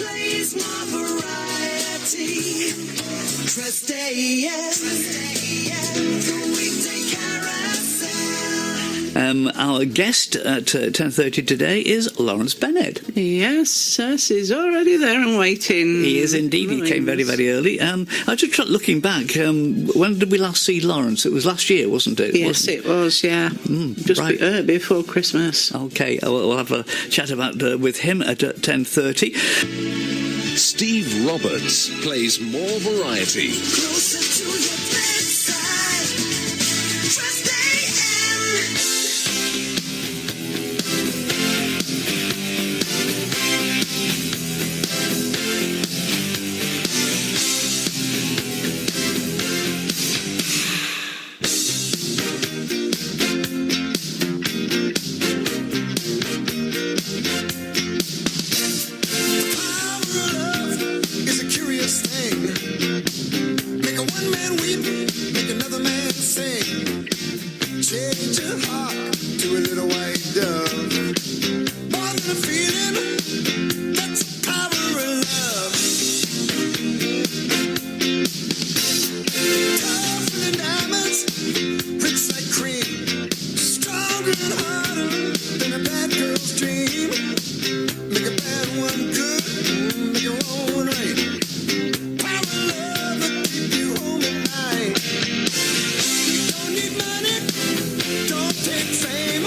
plays more variety. TrustAM, the weekday carousel. Our guest at 10:30 today is Lawrence Bennett. Yes, he's already there and waiting. He is indeed. He came very, very early. I just tried looking back. When did we last see Lawrence? It was last year, wasn't it? Yes, it was, yeah. Just right. Before Christmas. Okay, we'll have a chat about with him at 10:30. Steve Roberts plays more variety. Closer to your bedside. TrustAM. Change your heart to a little white dove. More than a feeling, that's the power of love. Tougher than diamonds, rich like cream, stronger and harder than a bad girl's dream. Make a bad one good, make a wrong one right. Power of love will keep you home at night. You don't need money. Don't take fame.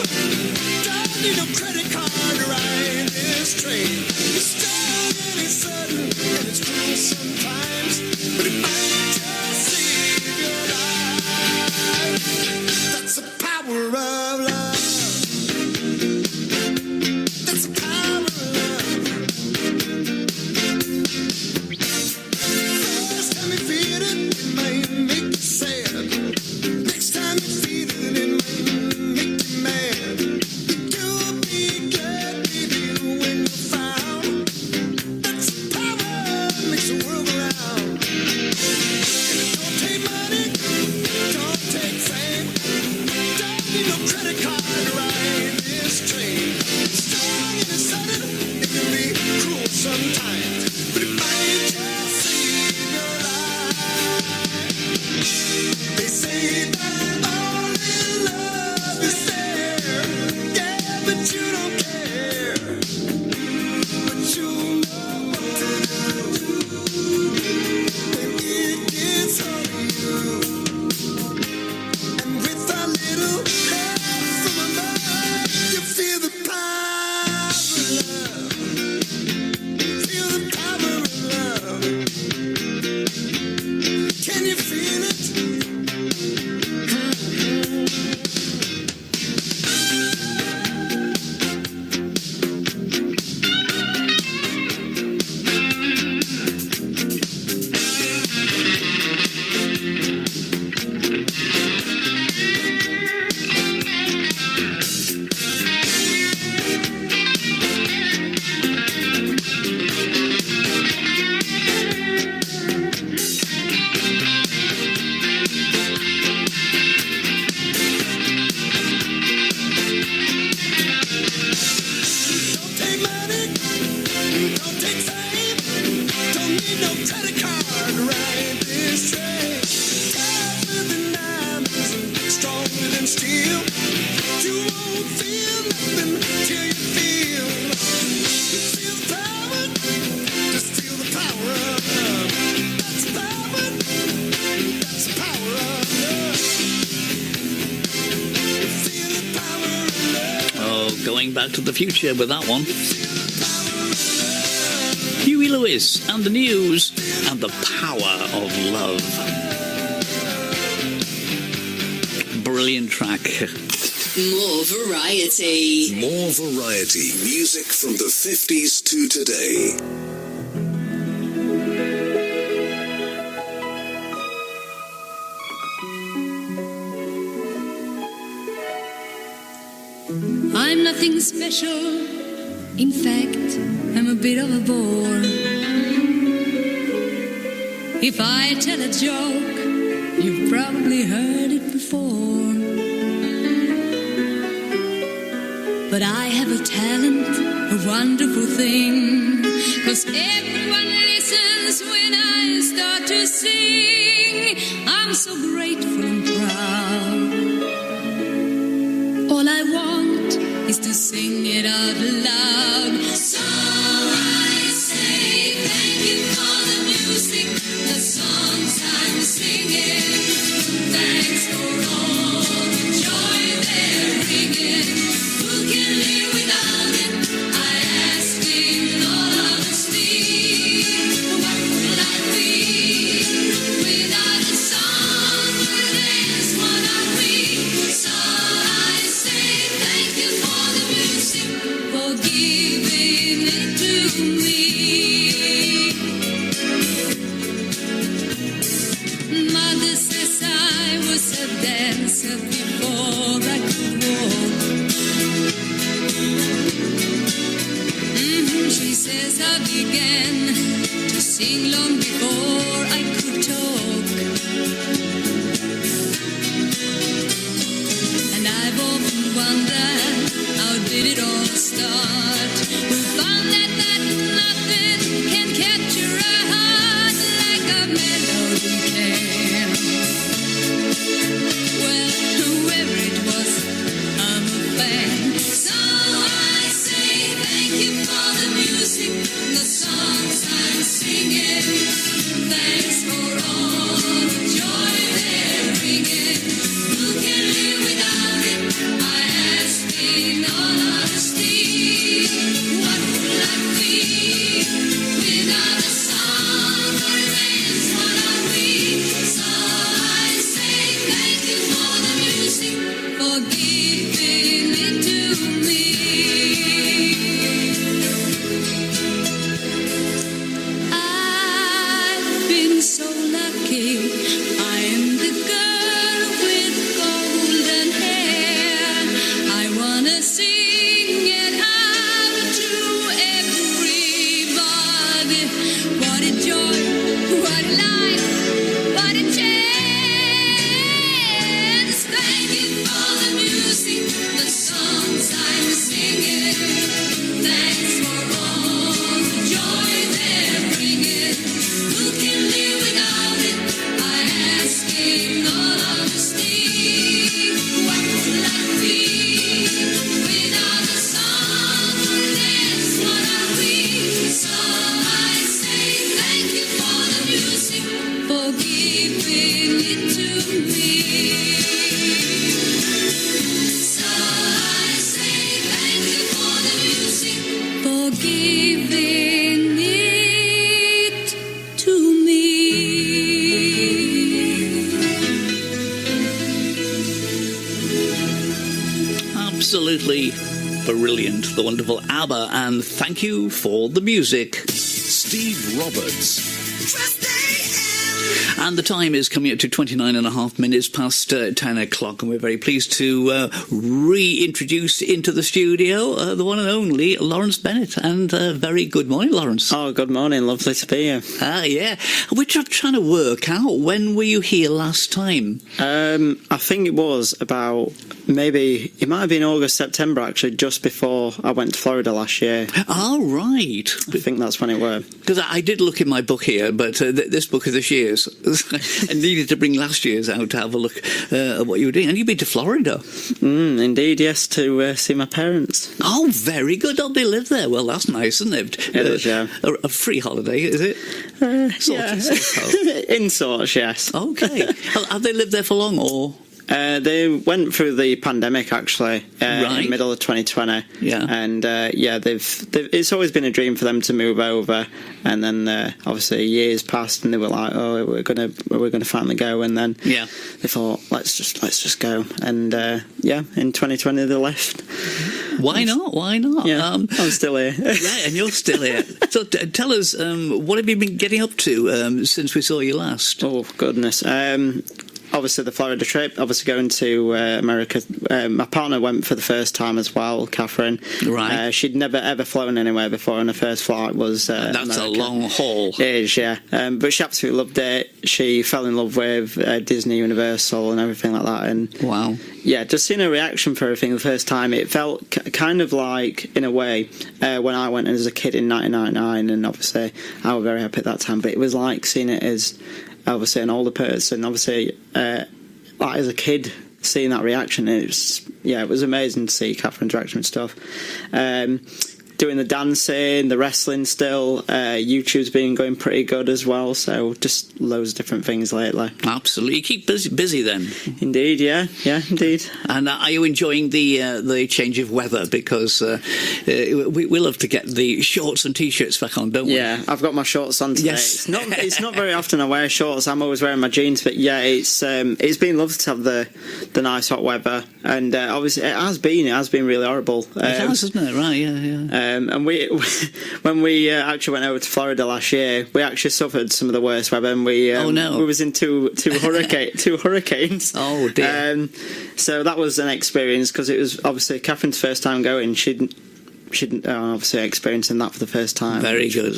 Don't need no credit card to ride this train. It's strong and it's sudden and it's cruel sometimes, but it might just save your life. That's the power of love. That's the power of love. First time you feel it, it might make you sad. Next time you feel it, it might make you mad. You'll be glad, baby, when you're found. That's the power that makes the world go round. And it don't take money, don't take fame, don't need no credit card to ride this train. It's strong and it's sudden, it can be cruel sometimes, but it might just save your life. They say that only love is there, yeah, but you don't care. But you know what to do when it gets on you. And with a little help from above, you feel the power of love. Feel the power of love. Can you feel it? Don't take money, don't take fame, don't need no credit card to ride this train. Tougher than diamonds and stronger than steel. You won't feel nothing till you feel. You feel the power, just feel the power of love. That's the power, that's the power of love. You feel the power of love. Oh, going back to the future with that one. Huey Lewis and the News and the Power of Love. Brilliant track. More variety. More variety. Music from the 50s to today. I'm nothing special. In fact, I'm a bit of a bore. If I tell a joke, you've probably heard it before. But I have a talent, a wonderful thing. 'cause everyone listens when I start to sing. I'm so grateful and proud. All I want is to sing it out loud. So I say thank you for the music, the songs I'm singing. Thanks for all the joy they're bringing. Who can live without it? I ask in all honesty. What will I be without a song or dance? What are we? So I say thank you for the music, for giving it to me. Mother says I was a dancer before I could walk. She says I began to sing long before I could talk. And I've often wondered, how did it all start? Who found that nothing can capture a heart like a melody can? Well, whoever it was, I'm a fan. So I say thank you for the music, the songs I'm singing. Thanks for all the joy they're bringing. Who can live without it? I ask in all honesty. What will I be without a song or dance? What are we? So I say thank you for the music, for giving it to me. I've been so lucky. I am the girl with golden hair. I wanna sing it out to everybody. What a joy, what a life, what a chance. Thank you for the music, the songs I'm singing. Thanks for all the joy they're bringing. Who can live without it? I ask in all honesty. What will I be without a song or dance? What are we? So I say thank you for the music, for giving it to me. So I say thank you for the music, for giving it to me. Absolutely brilliant, the wonderful ABBA, and thank you for the music. Steve Roberts. And the time is coming up to 29 and a half minutes past 10 o'clock, and we're very pleased to reintroduce into the studio the one and only Lawrence Bennett. And very good morning, Lawrence. Oh, good morning. Lovely to be here. Yeah. We're trying to work out, when were you here last time? I think it was about it might have been August, September, actually, just before I went to Florida last year. Oh, right. I think that's when it were. Because I did look in my book here, but this book is this year's. I needed to bring last year's out to have a look at what you were doing. And you've been to Florida. Indeed, yes, to see my parents. Oh, very good. Oh, they live there. Well, that's nice, isn't it? It is, yeah. A free holiday, is it? Yeah. In sorts, yes. Okay. Have they lived there for long, or...? They went through the pandemic, actually, in the middle of 2020. Yeah. And, it's always been a dream for them to move over. And then, obviously, years passed and they were like, oh, we're going to finally go. And then they thought, let's just go. And, in 2020 they left. Why not? Yeah, I'm still here. Right, and you're still here. So tell us, what have you been getting up to since we saw you last? Oh, goodness. Obviously the Florida trip, obviously going to America. My partner went for the first time as well, Catherine. Right. She'd never ever flown anywhere before, and her first flight was That's America. a long haul. It is, yeah. But she absolutely loved it. She fell in love with Disney, Universal and everything like that. And wow. just seeing a reaction for everything the first time, it felt kind of like, in a way, when I went as a kid in 1999, and obviously I was very happy at that time, but it was like seeing it as, obviously, an older person, obviously, like as a kid, seeing that reaction, it was amazing to see Catherine's reaction and stuff. Doing the dancing, the wrestling still. YouTube's been going pretty good as well, so just loads of different things lately. Absolutely. You keep busy then. Indeed, yeah, indeed. And are you enjoying the change of weather? Because we love to get the shorts and T-shirts back on, don't we? Yeah, I've got my shorts on today. Yes. It's not very often I wear shorts. I'm always wearing my jeans, but yeah, it's been lovely to have the nice hot weather, and obviously it has been really horrible. It has, hasn't it? Right, yeah. And when we actually went over to Florida last year, we actually suffered some of the worst weather. And we was in two hurricanes. Oh dear! So that was an experience, because it was obviously Catherine's first time going. She'd obviously experiencing that for the first time. Very good.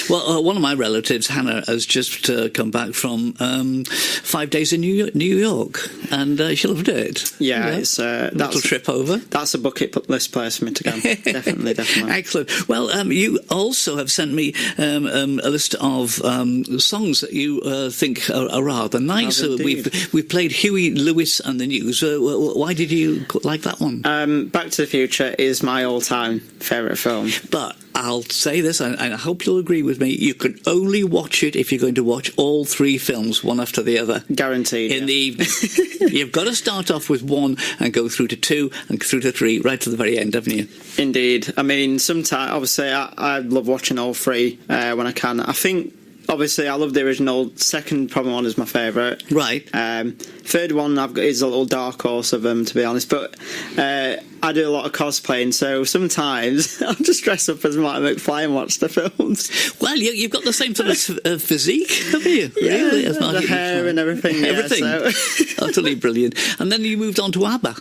Well, one of my relatives, Hannah, has just come back from 5 days in New York, and she loved it. Yeah, it's a little trip over. That's a bucket list place for me to go. Definitely. Excellent. Well, you also have sent me a list of songs that you think are rather nice. We've played Huey Lewis and the News. Why did you like that one? Back to the Future is my all-time favourite film. But I'll say this, and I hope you'll agree with me, you can only watch it if you're going to watch all three films, one after the other. Guaranteed. In the evening. You've got to start off with one and go through to two and through to three, right to the very end, haven't you? Indeed. I mean, sometimes, obviously, I love watching all three when I can. I think, obviously, I love the original. Second, probably one is my favourite. Right. Third one I've got is a little dark horse of them, to be honest. But I do a lot of cosplaying, so sometimes I'll just dress up as Martin McFly and watch the films. Well, you've got the same sort of physique, haven't you? Yeah, really? the hair and everything. Everything. Yeah, so. Utterly brilliant. And then you moved on to ABBA.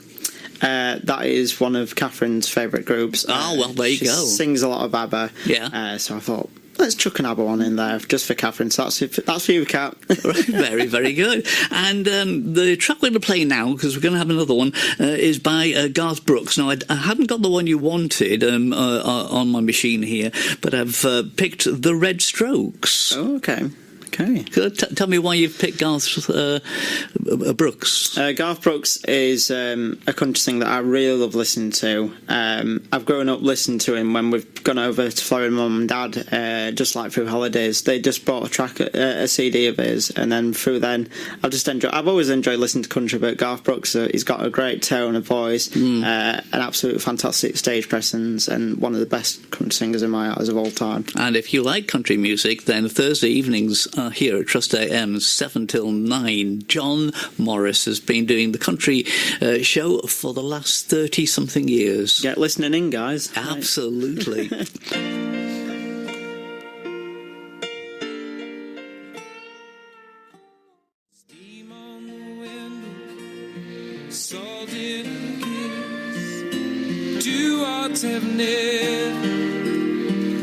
That is one of Catherine's favourite groups. Oh, well, there you go. She sings a lot of ABBA. Yeah. So I thought, let's chuck an ABBA one in there just for Catherine. So that's for you, Kat. Very, very good. And the track we're going to play now, because we're going to have another one, is by Garth Brooks. Now, I hadn't got the one you wanted on my machine here, but I've picked The Red Strokes. Oh, okay. Tell me why you've picked Garth Brooks. Garth Brooks is a country singer that I really love listening to. I've grown up listening to him when we've gone over to Florida, Mum and Dad, just like through holidays. They just bought a CD of his, and then through then I've always enjoyed listening to country, but Garth Brooks, he's got a great tone of voice, an absolute fantastic stage presence, and one of the best country singers in my eyes of all time. And if you like country music, then Thursday evenings here at TrustAM 7 till 9. John Morris has been doing the country show for the last 30-something years. Get listening in, guys. Absolutely. Steam on the window, salt in a kiss. Two hearts have never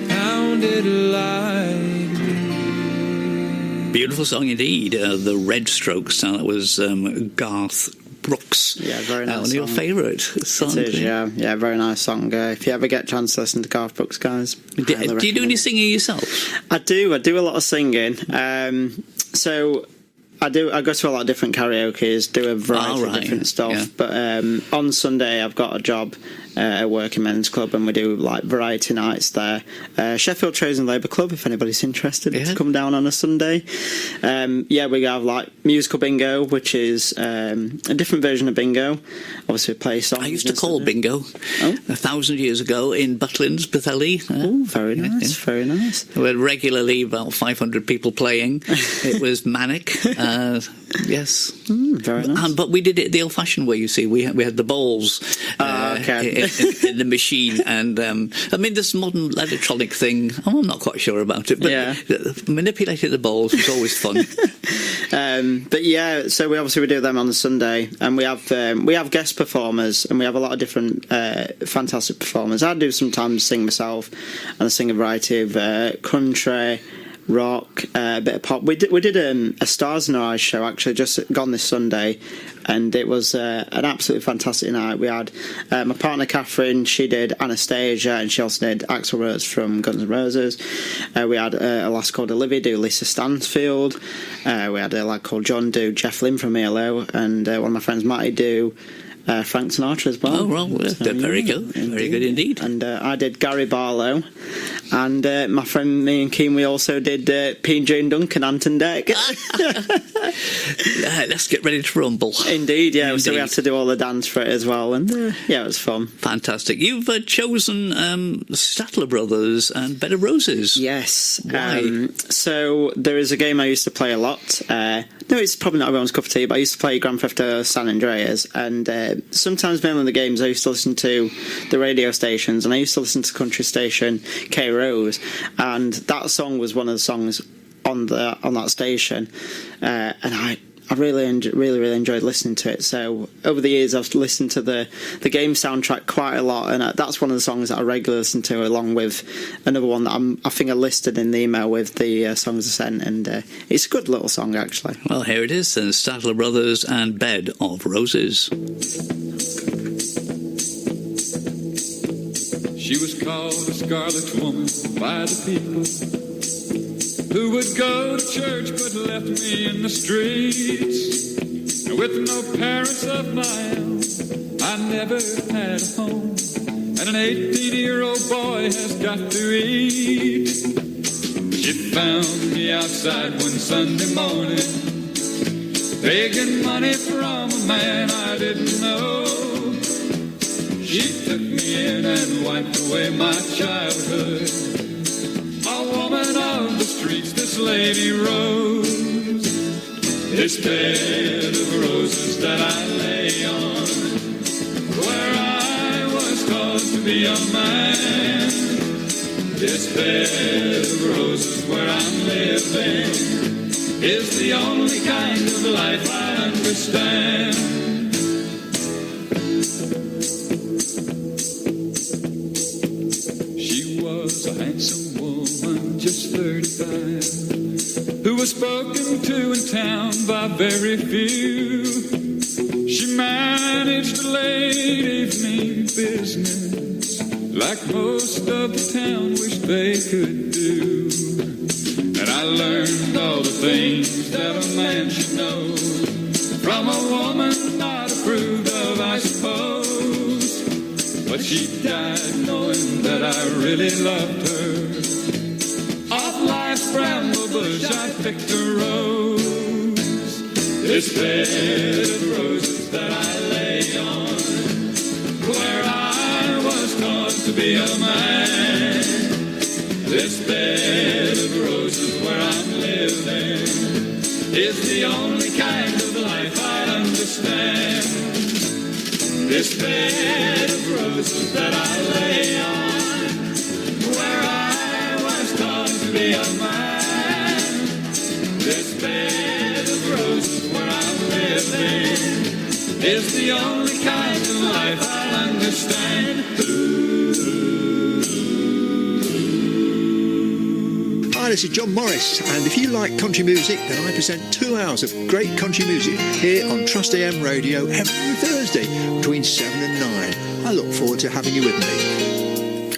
pounded like me. Beautiful song indeed. The Red Strokes. That was Garth Brooks. Yeah, very nice. One of your favourite songs. It is, yeah, very nice song. If you ever get a chance to listen to Garth Brooks, guys, do you do any singing yourself? I do a lot of singing. So I go to a lot of different karaoke's, do a variety of different stuff. Yeah. But on Sunday I've got a job at Working Men's Club, and we do like variety nights there. Sheffield Trades and Labour Club, if anybody's interested to come down on a Sunday. We have like musical bingo, which is a different version of bingo. Obviously we play songs. I used to call bingo 1,000 years ago in Butlins, Bethely. Oh, very nice, very nice. We had regularly about 500 people playing. It was manic. Yes. Very nice. But we did it the old-fashioned way, you see. We had the balls in the machine. And, I mean, this modern electronic thing, I'm not quite sure about it. But manipulating the balls was always fun. So we do them on the Sunday. And we have guest performers. And we have a lot of different fantastic performers. I do sometimes sing myself. And I sing a variety of country, rock, a bit of pop. We did a Stars in Our Eyes show actually just gone this Sunday, and it was an absolutely fantastic night. We had my partner Catherine, she did Anastasia, and she also did Axl Rose from Guns N' Roses. We had a lass called Olivia do Lisa Stansfield. We had a lad called John do Jeff Lynne from ELO, and one of my friends Matty do Frank Sinatra as well. Oh, well, very good. Very good indeed. And I did Gary Barlow, and my friend me and Keen, we also did P&J and Duncan, Anton Deck. Let's get ready to rumble. Indeed, yeah. Indeed. So we had to do all the dance for it as well, and yeah, it was fun. Fantastic. You've chosen Statler Brothers and Bed of Roses. Yes. Why? So there is a game I used to play a lot. No, it's probably not everyone's cup of tea, but I used to play Grand Theft Auto San Andreas, and sometimes mainly in the games I used to listen to the radio stations, and I used to listen to country station K Rose, and that song was one of the songs on that station, and I really enjoyed listening to it. So over the years I've listened to the game soundtrack quite a lot, and that's one of the songs that I regularly listen to, along with another one that I think I listed in the email with the songs I sent, and it's a good little song actually. Well, here it is then, Statler Brothers and Bed of Roses. She was called a scarlet woman by the people who would go to church but left me in the streets. With no parents of my own, I never had a home, and an 18-year-old boy has got to eat. She found me outside one Sunday morning, begging money from a man I didn't know. She took me in and wiped away my childhood. A woman of the streets, this lady Rose. This bed of roses that I lay on, where I was taught to be a man. This bed of roses where I'm living is the only kind of life I understand. A handsome woman, just 35, who was spoken to in town by very few. She managed a late evening business like most of the town wished they could do. And I learned all the things that a man should know from a woman not approved of, I suppose. But she died knowing that I really loved her. Off life's bramble bush I picked a rose. This bed of roses that I lay on, where I was taught to be a man. This bed of roses where I'm living is the only kind of life I understand. This bed of roses that I lay on, where I was taught to be a man. This bed of roses where I'm living is the only kind of life I understand. Hi, this is John Morris, and if you like country music, then I present 2 hours of great country music here on TrustAM Radio every Thursday between 7 and 9. I look forward to having you with me.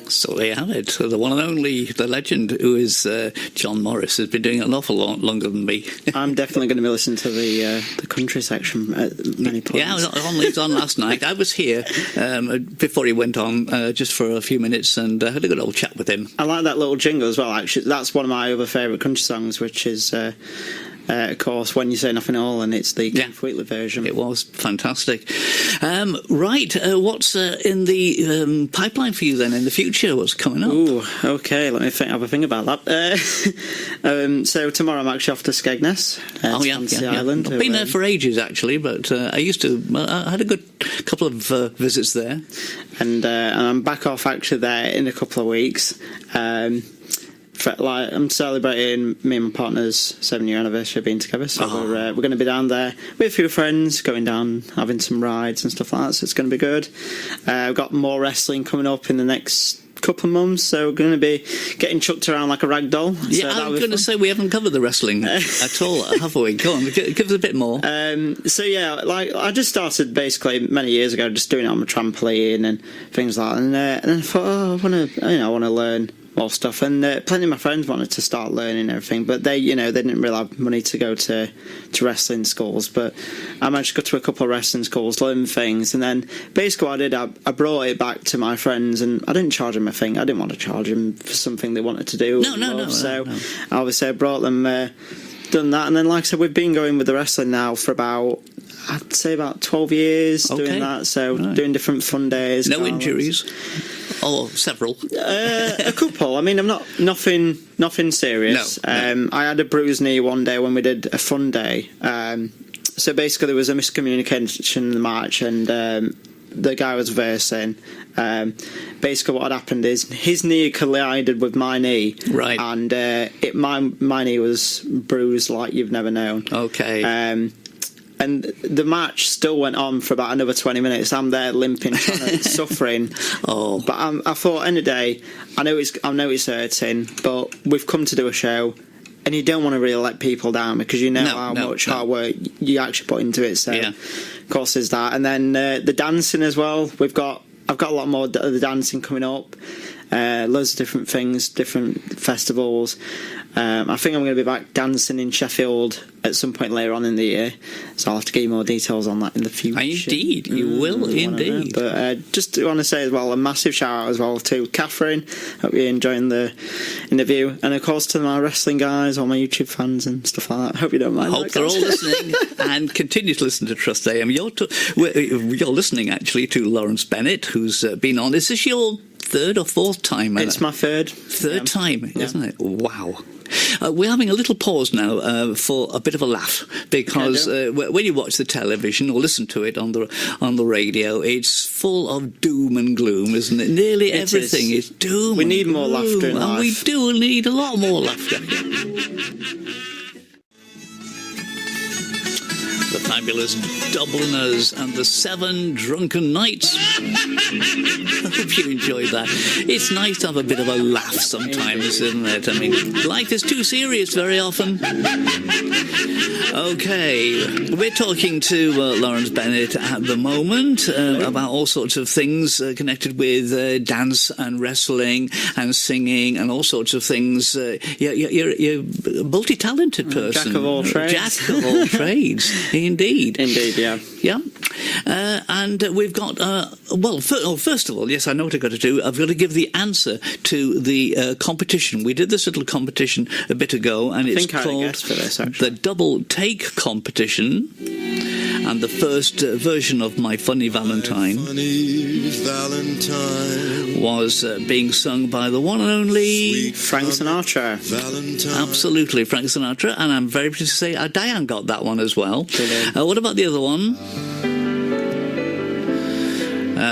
So there you have it. The one and only, the legend, who is John Morris, has been doing it an awful lot longer than me. I'm definitely going to be listening to the country section at many points. Yeah, he was on last night. I was here before he went on, just for a few minutes, and had a good old chat with him. I like that little jingle as well, actually. That's one of my other favourite country songs, which is... of course, When You Say Nothing at All, and it's the Keith Wheatley version. It was fantastic. Right, what's in the pipeline for you then in the future? What's coming up? Ooh, okay, let me have a think about that. So tomorrow I'm actually off to Skegness, Island. I've been there for ages, actually, but I had a good couple of visits there. And I'm back off actually there in a couple of weeks. I'm celebrating me and my partner's 7-year anniversary of being together, so we're going to be down there with a few friends, going down, having some rides and stuff like that, so it's going to be good. I've got more wrestling coming up in the next couple of months, so we're going to be getting chucked around like a rag doll. Yeah, so I'm going to say we haven't covered the wrestling at all, have we? Go on, give us a bit more. So yeah, like I just started basically many years ago, just doing it on my trampoline and things like that, and then I thought, I want to learn more stuff, and plenty of my friends wanted to start learning everything, but they didn't really have money to go to wrestling schools. But I managed to go to a couple of wrestling schools, learn things, and then basically what I did, I brought it back to my friends, and I didn't charge them a thing. I didn't want to charge them for something they wanted to do. No. So obviously I brought them, done that, and then like I said, we've been going with the wrestling now for I'd say about 12 years doing that. So doing different fun days. No injuries. Oh, several. A couple. I mean, I'm not nothing serious. No. I had a bruised knee one day when we did a fun day. So basically, there was a miscommunication in the match, and the guy was versing. Basically, what had happened is his knee collided with my knee, right? And my knee was bruised like you've never known. Okay. And the match still went on for about another 20 minutes. I'm there limping, suffering. Oh, but I thought, end of the day, I know it's hurting, but we've come to do a show, and you don't want to really let people down because you know how much hard work you actually put into it. So, of course, there's that, and then the dancing as well. I've got a lot more of the dancing coming up. Loads of different things, different festivals. I think I'm going to be back dancing in Sheffield at some point later on in the year, so I'll have to give you more details on that in the future. Indeed, you will indeed. But just want to say as well, a massive shout out as well to Catherine. Hope you're enjoying the interview, and of course to my wrestling guys, all my YouTube fans and stuff like that. Hope you don't mind. Hope they're all listening and continue to listen to Trust AM. You're listening actually to Lawrence Bennett, who's been on. Is this your third or fourth time? It's my third time, isn't it? Wow. We're having a little pause now for a bit of a laugh, because when you watch the television or listen to it on the radio, it's full of doom and gloom, isn't it? Nearly everything is doom. We need more laughter in life. And we do need a lot more laughter. The fabulous Dubliners and the 7 Drunken Nights. I hope you enjoyed that. It's nice to have a bit of a laugh sometimes, isn't it? I mean, life is too serious very often. Okay, we're talking to Lawrence Bennett at the moment about all sorts of things connected with dance and wrestling and singing and all sorts of things. You're a multi-talented person. Jack of all trades. Jack of all trades. Indeed, yeah. And we've got first of all, yes, I know what I've got to do. I've got to give the answer to the competition. We did this little competition a bit ago, and it's called the Double Take Competition. And the first version of My Funny Valentine was being sung by the one and only Frank Sinatra. Absolutely, Frank Sinatra. And I'm very pleased to say Diane got that one as well. What about the other one?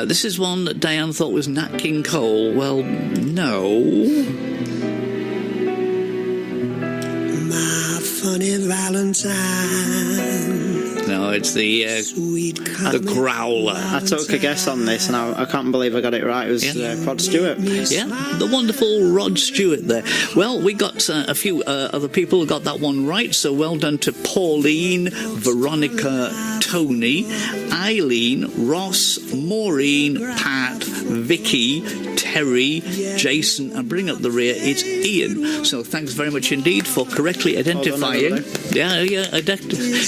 This is one that Diane thought was Nat King Cole. Well, no. My funny Valentine. No, it's the Growler. I took a guess on this, and I can't believe I got it right. It was Rod Stewart. Yeah, the wonderful Rod Stewart there. Well, we got a few other people who got that one right, so well done to Pauline, Veronica, Tony, Eileen, Ross, Maureen, Pat, Vicky, Terry, Jason, and bring up the rear, it's Ian. So thanks very much indeed for correctly identifying.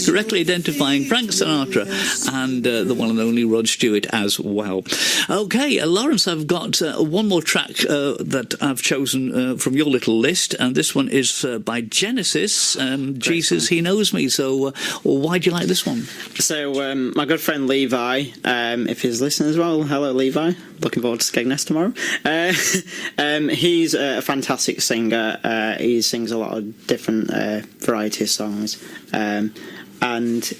Correctly identifying Frank Sinatra and the one and only Rod Stewart as well. Okay, Lawrence, I've got one more track that I've chosen from your little list, and this one is by Genesis. Jesus, He Knows Me. So why do you like this one? So my good friend Levi, if he's listening as well, hello Levi, looking forward to Skegness tomorrow. He's a fantastic singer. He sings a lot of different variety of songs, and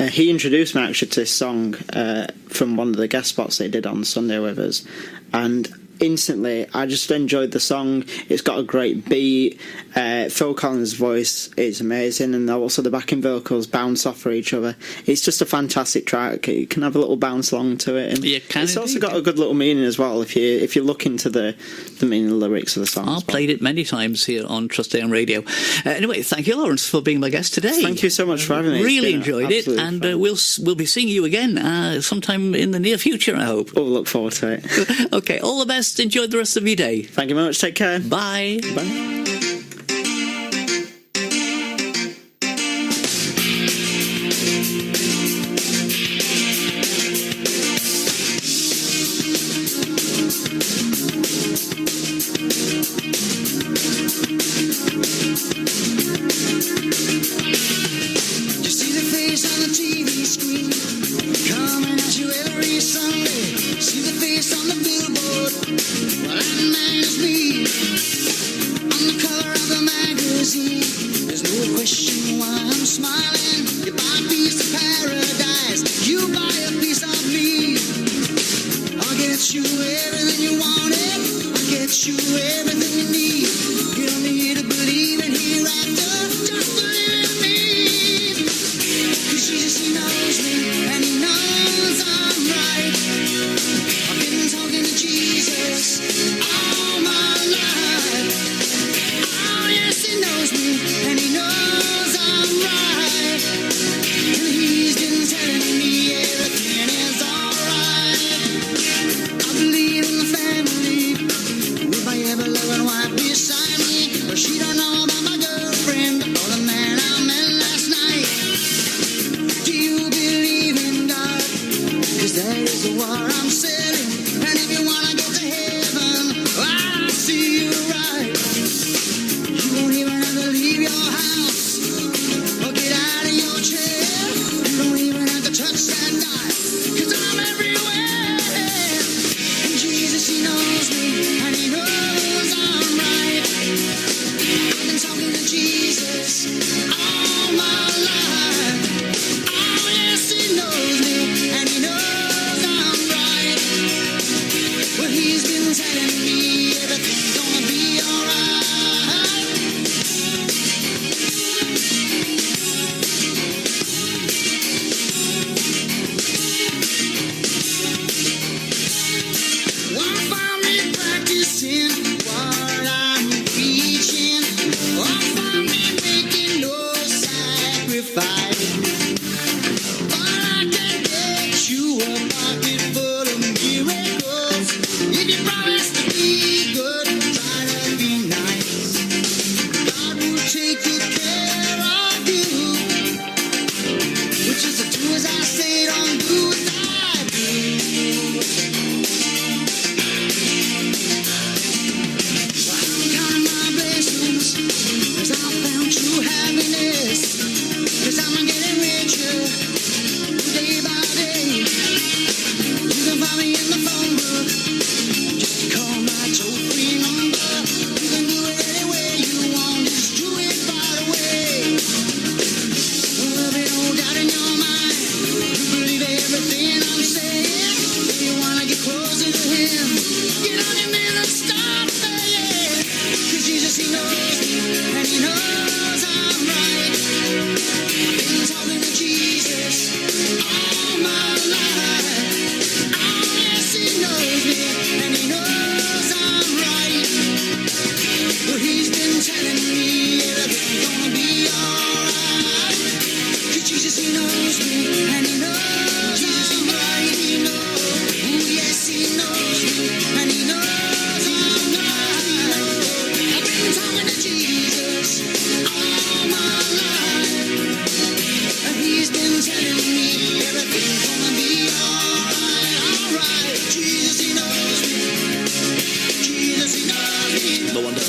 he introduced me actually to this song from one of the guest spots they did on Sunday with us, and instantly, I just enjoyed the song. It's got a great beat. Phil Collins' voice is amazing, and also the backing vocals bounce off for each other. It's just a fantastic track. You can have a little bounce along to it, and it's also got a good little meaning as well. If you look into the meaning of the lyrics of the song. I've played it many times here on TrustAM Radio. Anyway, thank you, Lawrence, for being my guest today. Thank you so much for having me. Really enjoyed it, and we'll be seeing you again sometime in the near future, I hope. We'll look forward to it. Okay, all the best. Enjoy the rest of your day. Thank you very much. Take care. Bye. Bye. You see the face on the TV screen, coming at you every Sunday. See the face on the billboard, well, that man is me. On the cover of the magazine, there's no question why I'm smiling. You buy a piece of paradise, you buy a piece of me. I'll get you everything you wanted, I'll get you everything you need. You don't need to believe in hereafter, just believe in me. 'Cause Jesus, he knows me, and he knows I'm right. I've been talking to Jesus all my life. Oh yes, he knows me, and he knows I'm right. And he's been telling me everything is alright. I believe in the family, with my ever-loving wife.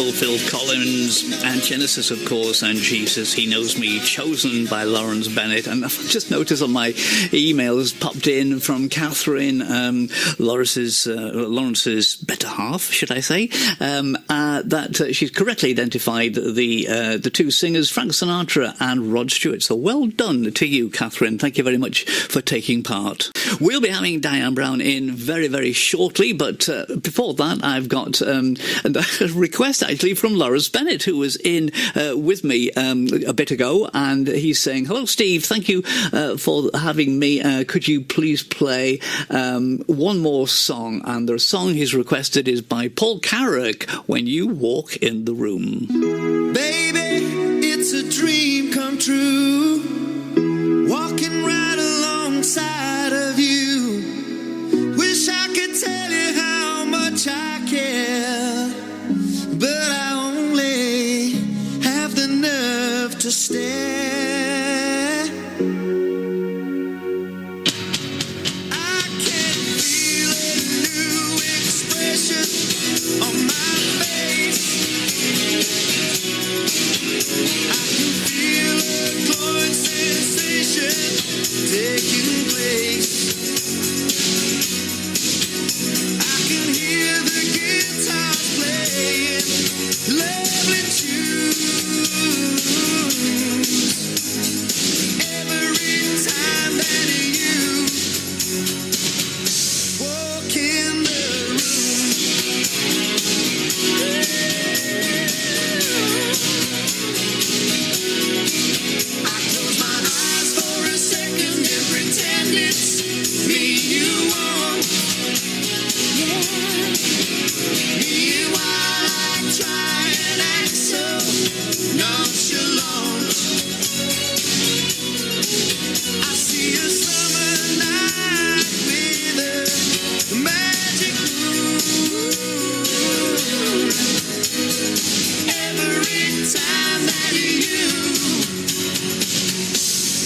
wonderful Phil Collins and Genesis, of course, and Jesus, He Knows Me, chosen by Lawrence Bennett. And I've just noticed on my emails popped in from Catherine, Lawrence's better half, should I say, that she's correctly identified the two singers, Frank Sinatra and Rod Stewart. So well done to you, Catherine. Thank you very much for taking part. We'll be having Diane Brown in very, very shortly, but before that, I've got a request actually from Lawrence Bennett, who was in with me a bit ago, and he's saying, "Hello, Steve. Thank you for having me. Could you please play one more song?" And the song he's requested is by Paul Carrack, "When You Walk in the Room." Baby, it's a dream come true, walking right alongside of you. Wish I could tell you how much I care, but I only have the nerve to stare. I can feel a new expression on my face. I can feel a glowing sensation taking place. I can hear the guitars playing lovely tunes. Every time that you walk in the room, I close my eyes for a second and pretend it's me you want. Meanwhile, I try and act so nonchalant. I see a summer night with a magic moon. Every time that you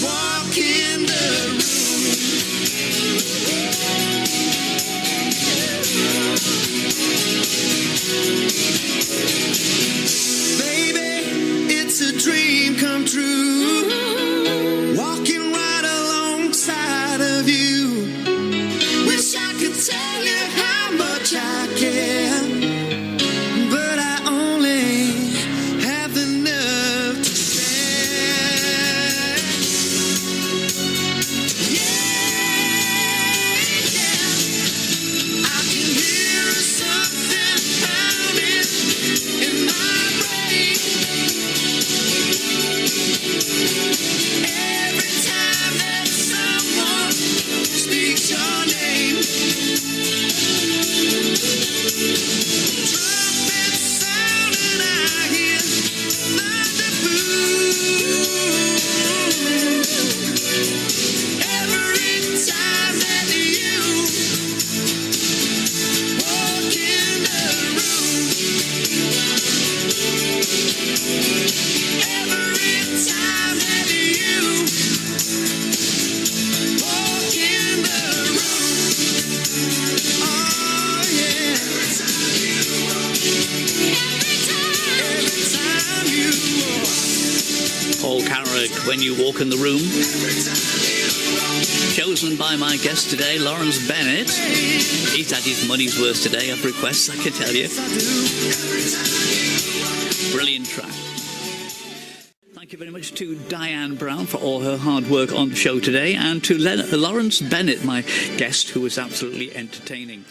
walk in the room, baby, it's a dream come true, walking right alongside of you. Wish I could tell you how much I care, but I only have the nerve to stare. Yeah, I can hear something pounding in my brain. Every time that someone speaks your name, trumpets sound and I hear thunder boom. Every time that you walk in the room, every time that you walk in the room, oh yeah. Every time you walk, every time you walk, Paul Carrack, "When You Walk in the Room," chosen by my guest today, Lawrence Bennett. He's had his money's worth today of requests, I can tell you. Brilliant track. Thank you very much to Diane Brown for all her hard work on the show today, and to Lawrence Bennett, my guest, who was absolutely entertaining.